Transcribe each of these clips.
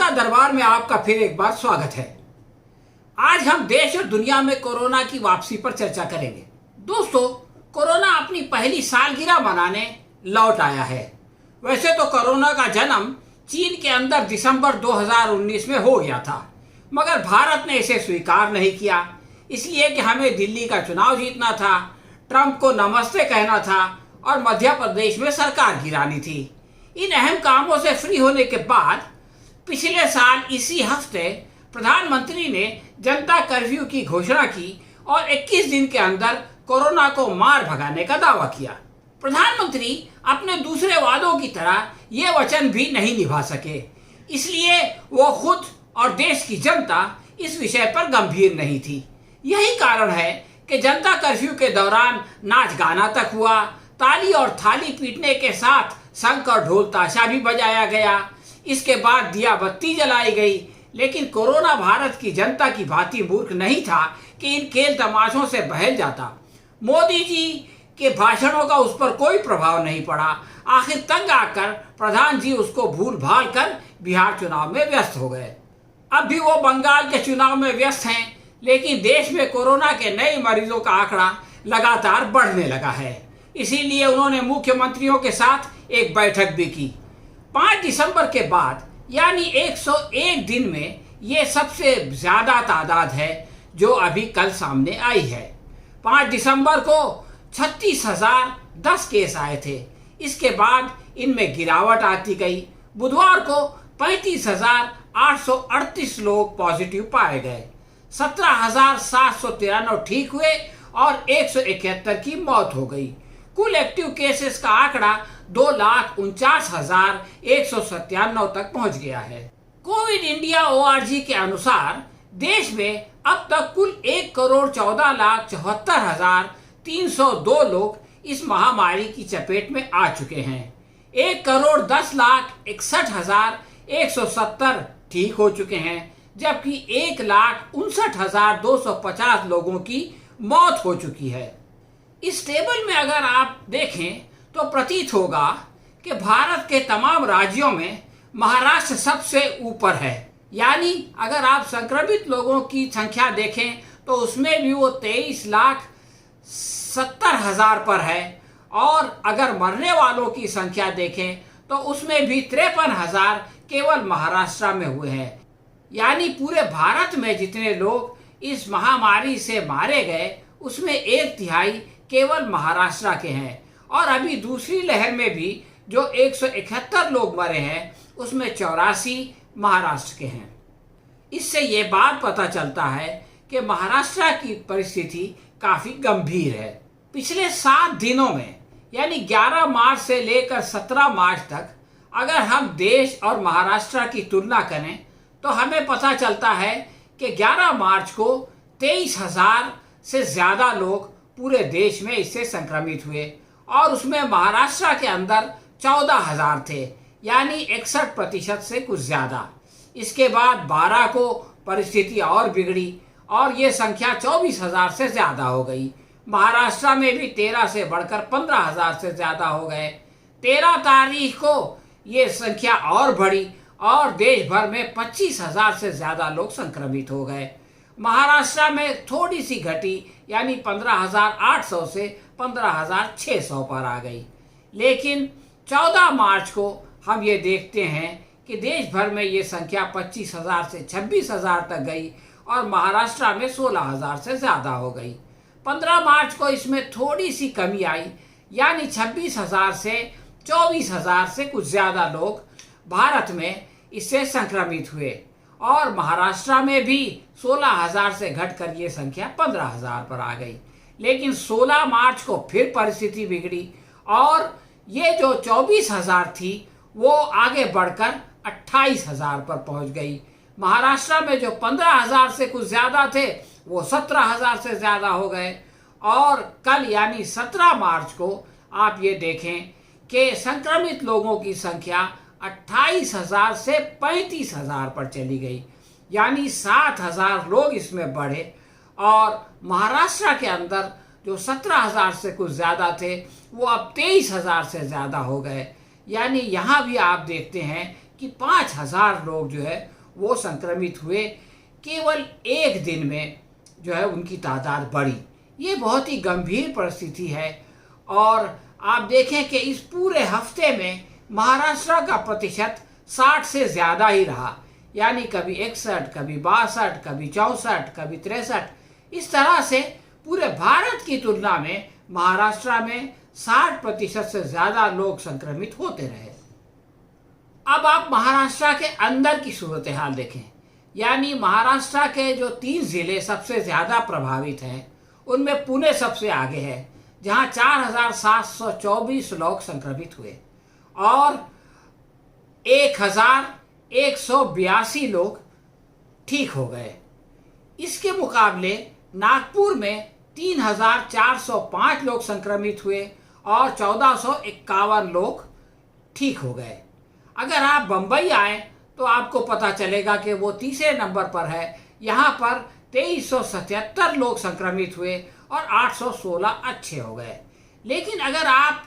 जनता दरबार में आपका फिर एक बार स्वागत है। आज हम देश और दुनिया में कोरोना की वापसी पर चर्चा करेंगे। दोस्तों, कोरोना अपनी पहली सालगिरह मनाने लौट आया है। वैसे तो कोरोना का जन्म चीन के अंदर दिसंबर 2019 में हो गया था, मगर भारत ने इसे स्वीकार नहीं किया, इसलिए कि हमें दिल्ली का चुनाव जीतना था, ट्रंप को नमस्ते कहना था और मध्य प्रदेश में सरकार गिरानी थी। इन अहम कामों से फ्री होने के बाद पिछले साल इसी हफ्ते प्रधानमंत्री ने जनता कर्फ्यू की घोषणा की और 21 दिन के अंदर कोरोना को मार भगाने का दावा किया। प्रधानमंत्री अपने दूसरे वादों की तरह ये वचन भी नहीं निभा सके, इसलिए वो खुद और देश की जनता इस विषय पर गंभीर नहीं थी। यही कारण है कि जनता कर्फ्यू के दौरान नाच गाना तक हुआ, ताली और थाली पीटने के साथ शंख और ढोल ताशा भी बजाया गया। इसके बाद दिया बत्ती जलाई गई, लेकिन कोरोना भारत की जनता की भांति मूर्ख नहीं था कि इन खेल तमाशों से बहल जाता। मोदी जी के भाषणों का उस पर कोई प्रभाव नहीं पड़ा। आखिर तंग आकर प्रधान जी उसको भूल भाल कर बिहार चुनाव में व्यस्त हो गए। अब भी वो बंगाल के चुनाव में व्यस्त हैं, लेकिन देश में कोरोना के नए मरीजों का आंकड़ा लगातार बढ़ने लगा है। इसीलिए उन्होंने मुख्यमंत्रियों के साथ एक बैठक भी की। 5 दिसंबर के बाद यानी 101 दिन में ये सबसे ज्यादा तादाद है जो अभी कल सामने आई है। 5 दिसंबर को 36,010 केस आए थे। इसके बाद इनमें गिरावट आती गई। बुधवार को 35,838 लोग पॉजिटिव पाए गए, 17,793 ठीक हुए और 171 की मौत हो गई। कुल एक्टिव केसेस का आंकड़ा 2,49,197 तक पहुंच गया है। कोविड इंडिया ORG के अनुसार देश में अब तक कुल 1,14,74,302 लोग इस महामारी की चपेट में आ चुके हैं। 1,10,61,170 ठीक हो चुके हैं, जबकि 1,59,250 लोगों की मौत हो चुकी है। इस टेबल में अगर आप देखें तो प्रतीत होगा कि भारत के तमाम राज्यों में महाराष्ट्र सबसे ऊपर है। यानी अगर आप संक्रमित लोगों की संख्या देखें तो उसमें भी वो 23,70,000 पर है, और अगर मरने वालों की संख्या देखें तो उसमें भी 53,000 केवल महाराष्ट्र में हुए हैं। यानी पूरे भारत में जितने लोग इस महामारी से मारे गए उसमें 1/3 केवल महाराष्ट्र के हैं, और अभी दूसरी लहर में भी जो 171 लोग मरे हैं उसमें 84 महाराष्ट्र के हैं। इससे ये बात पता चलता है कि महाराष्ट्र की परिस्थिति काफी गंभीर है। पिछले 7 दिनों में यानी 11 मार्च से लेकर 17 मार्च तक अगर हम देश और महाराष्ट्र की तुलना करें तो हमें पता चलता है कि 11 मार्च को 23,000 से ज्यादा लोग पूरे देश में इससे संक्रमित हुए, और उसमें महाराष्ट्र के अंदर 14,000 थे, यानी 61% से कुछ ज्यादा। इसके बाद 12 को परिस्थिति और बिगड़ी और ये संख्या 24,000 से ज्यादा हो गई। महाराष्ट्र में भी 13 से बढ़कर 15,000 से ज्यादा हो गए। 13 तारीख को ये संख्या और बढ़ी और देश भर में 25,000 से ज्यादा लोग संक्रमित हो गए। महाराष्ट्र में थोड़ी सी घटी, यानी 15,800 से 15,600 पर आ गई। लेकिन 14 मार्च को हम ये देखते हैं कि देश भर में ये संख्या 25,000 से 26,000 तक गई और महाराष्ट्र में 16,000 से ज़्यादा हो गई। 15 मार्च को इसमें थोड़ी सी कमी आई, यानी 26,000 से 24,000 से कुछ ज़्यादा लोग भारत में इससे संक्रमित हुए, और महाराष्ट्र में भी 16,000 से घटकर ये संख्या 15,000 पर आ गई। लेकिन 16 मार्च को फिर परिस्थिति बिगड़ी और ये जो 24,000 थी वो आगे बढ़कर 28,000 पर पहुंच गई। महाराष्ट्र में जो 15,000 से कुछ ज़्यादा थे वो 17,000 से ज़्यादा हो गए, और कल यानी 17 मार्च को आप ये देखें कि संक्रमित लोगों की संख्या 28,000 से 35,000 पर चली गई, यानी 7,000 लोग इसमें बढ़े। और महाराष्ट्र के अंदर जो 17,000 से कुछ ज़्यादा थे वो अब 23,000 से ज़्यादा हो गए। यानी यहाँ भी आप देखते हैं कि 5,000 लोग जो है वो संक्रमित हुए, केवल एक दिन में जो है उनकी तादाद बढ़ी। ये बहुत ही गंभीर परिस्थिति है। और आप देखें कि इस पूरे हफ्ते में महाराष्ट्र का प्रतिशत 60 से ज़्यादा ही रहा, यानी कभी 61, कभी 62, कभी 64, कभी 63। इस तरह से पूरे भारत की तुलना में महाराष्ट्र में 60% से ज़्यादा लोग संक्रमित होते रहे। अब आप महाराष्ट्र के अंदर की सूरत हाल देखें, यानी महाराष्ट्र के जो 3 जिले सबसे ज़्यादा प्रभावित हैं उनमें पुणे सबसे आगे है, जहां 4724 लोग संक्रमित हुए और 1182 लोग ठीक हो गए। इसके मुकाबले नागपुर में 3405 लोग संक्रमित हुए और 1451 लोग ठीक हो गए। अगर आप बम्बई आए तो आपको पता चलेगा कि वो तीसरे नंबर पर है। यहाँ पर 2377 लोग संक्रमित हुए और 816 अच्छे हो गए। लेकिन अगर आप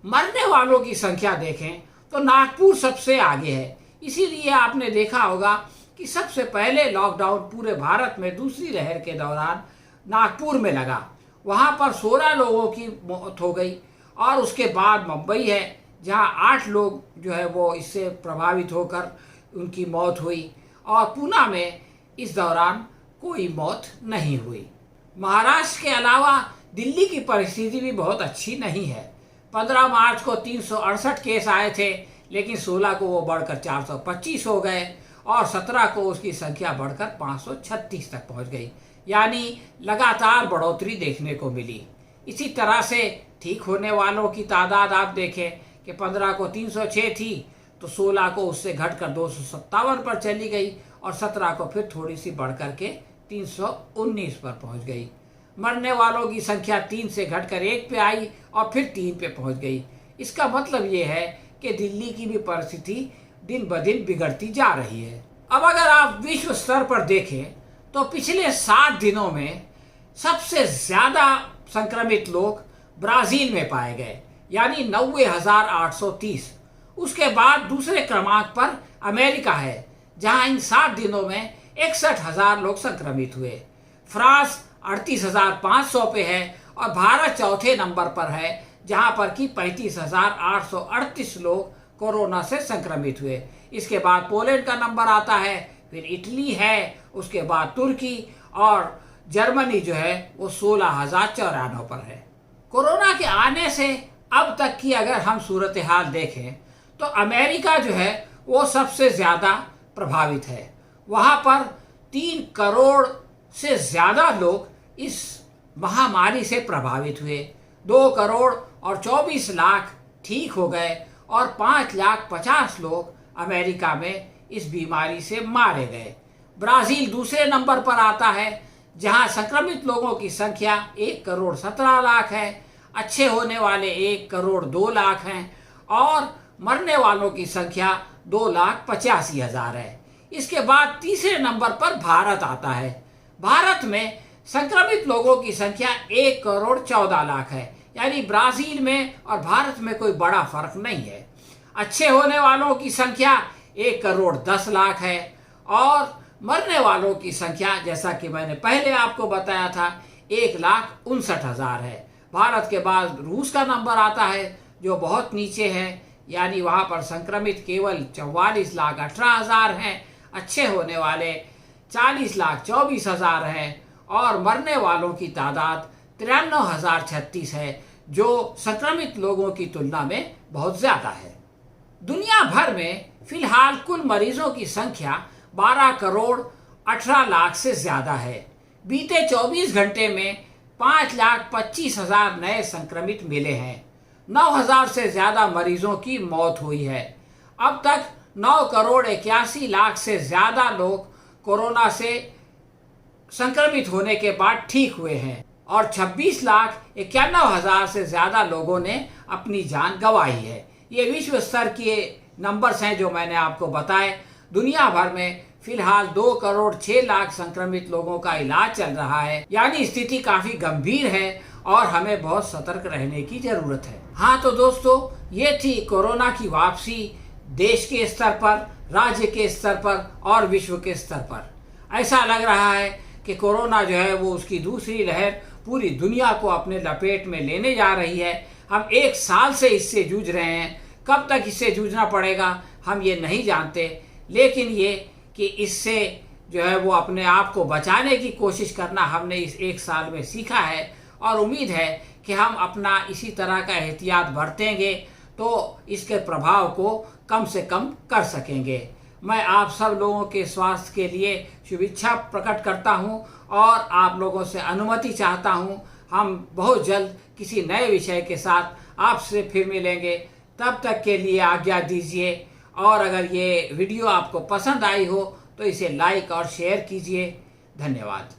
मरने वालों की संख्या देखें तो नागपुर सबसे आगे है। इसीलिए आपने देखा होगा कि सबसे पहले लॉकडाउन पूरे भारत में दूसरी लहर के दौरान नागपुर में लगा। वहाँ पर 16 लोगों की मौत हो गई और उसके बाद मुंबई है, जहाँ 8 लोग जो है वो इससे प्रभावित होकर उनकी मौत हुई और पुणे में इस दौरान कोई मौत नहीं हुई। महाराष्ट्र के अलावा दिल्ली की परिस्थिति भी बहुत अच्छी नहीं है। 15 मार्च को 368 केस आए थे, लेकिन 16 को वो बढ़कर 425 हो गए और 17 को उसकी संख्या बढ़कर 536 तक पहुंच गई, यानी लगातार बढ़ोतरी देखने को मिली। इसी तरह से ठीक होने वालों की तादाद आप देखें कि 15 को 306 थी तो 16 को उससे घटकर 257 पर चली गई और 17 को फिर थोड़ी सी बढ़कर के 319 पर पहुंच गई। मरने वालों की संख्या 3 से घटकर 1 पे आई और फिर 3 पे पहुंच गई। इसका मतलब ये है कि दिल्ली की भी परिस्थिति दिन ब दिन बिगड़ती जा रही है। अब अगर आप विश्व स्तर पर देखें तो पिछले 7 दिनों में सबसे ज़्यादा संक्रमित लोग ब्राज़ील में पाए गए, यानी 90,830। उसके बाद दूसरे क्रमांक पर अमेरिका है, जहां इन 7 दिनों में 61,000 लोग संक्रमित हुए। फ्रांस 38,500 पे है और भारत चौथे नंबर पर है, जहां पर कि 35,838 लोग कोरोना से संक्रमित हुए। इसके बाद पोलैंड का नंबर आता है, फिर इटली है, उसके बाद तुर्की और जर्मनी जो है वो 16,094 पर है। कोरोना के आने से अब तक की अगर हम सूरत हाल देखें तो अमेरिका जो है वो सबसे ज़्यादा प्रभावित है। वहाँ पर 3 करोड़ से ज़्यादा लोग इस महामारी से प्रभावित हुए। 2 करोड़ और 24 लाख ठीक हो गए और 5,50,000 लोग अमेरिका में इस बीमारी से मारे गए। ब्राज़ील दूसरे नंबर पर आता है, जहां संक्रमित लोगों की संख्या 1 करोड़ 17 लाख है, अच्छे होने वाले 1 करोड़ 2 लाख हैं और मरने वालों की संख्या 2,85,000 है। इसके बाद तीसरे नंबर पर भारत आता है। भारत में संक्रमित लोगों की संख्या 1 करोड़ 14 लाख है, यानी ब्राज़ील में और भारत में कोई बड़ा फर्क नहीं है। अच्छे होने वालों की संख्या 1 करोड़ 10 लाख है और मरने वालों की संख्या, जैसा कि मैंने पहले आपको बताया था, 1,59,000 है। भारत के बाद रूस का नंबर आता है जो बहुत नीचे है, यानी वहाँ पर संक्रमित केवल 44,18,000 हैं, अच्छे होने वाले 40,24,000 हैं और मरने वालों की तादाद 93,036 है, जो संक्रमित लोगों की तुलना में बहुत ज़्यादा है। दुनिया भर में फिलहाल कुल मरीजों की संख्या 12 करोड़ 18 लाख से ज़्यादा है। बीते 24 घंटे में 5,25,000 नए संक्रमित मिले हैं। 9,000 से ज़्यादा मरीजों की मौत हुई है। अब तक 9 करोड़ 81 लाख से ज़्यादा लोग कोरोना से संक्रमित होने के बाद ठीक हुए हैं और 26,91,000 से ज़्यादा लोगों ने अपनी जान गंवाई है। ये विश्व स्तर के नंबर्स हैं जो मैंने आपको बताए। दुनिया भर में फिलहाल 2 करोड़ 6 लाख संक्रमित लोगों का इलाज चल रहा है, यानी स्थिति काफ़ी गंभीर है और हमें बहुत सतर्क रहने की ज़रूरत है। हाँ तो दोस्तों, ये थी कोरोना की वापसी देश के स्तर पर, राज्य के स्तर पर और विश्व के स्तर पर। ऐसा लग रहा है कि कोरोना जो है वो उसकी दूसरी लहर पूरी दुनिया को अपने लपेट में लेने जा रही है। हम 1 साल से इससे जूझ रहे हैं, कब तक इससे जूझना पड़ेगा हम ये नहीं जानते, लेकिन ये कि इससे जो है वो अपने आप को बचाने की कोशिश करना हमने इस 1 साल में सीखा है। और उम्मीद है कि हम अपना इसी तरह का एहतियात बरतेंगे तो इसके प्रभाव को कम से कम कर सकेंगे। मैं आप सब लोगों के स्वास्थ्य के लिए शुभेच्छा प्रकट करता हूं और आप लोगों से अनुमति चाहता हूं। हम बहुत जल्द किसी नए विषय के साथ आपसे फिर मिलेंगे। तब तक के लिए आज्ञा दीजिए, और अगर ये वीडियो आपको पसंद आई हो तो इसे लाइक और शेयर कीजिए। धन्यवाद।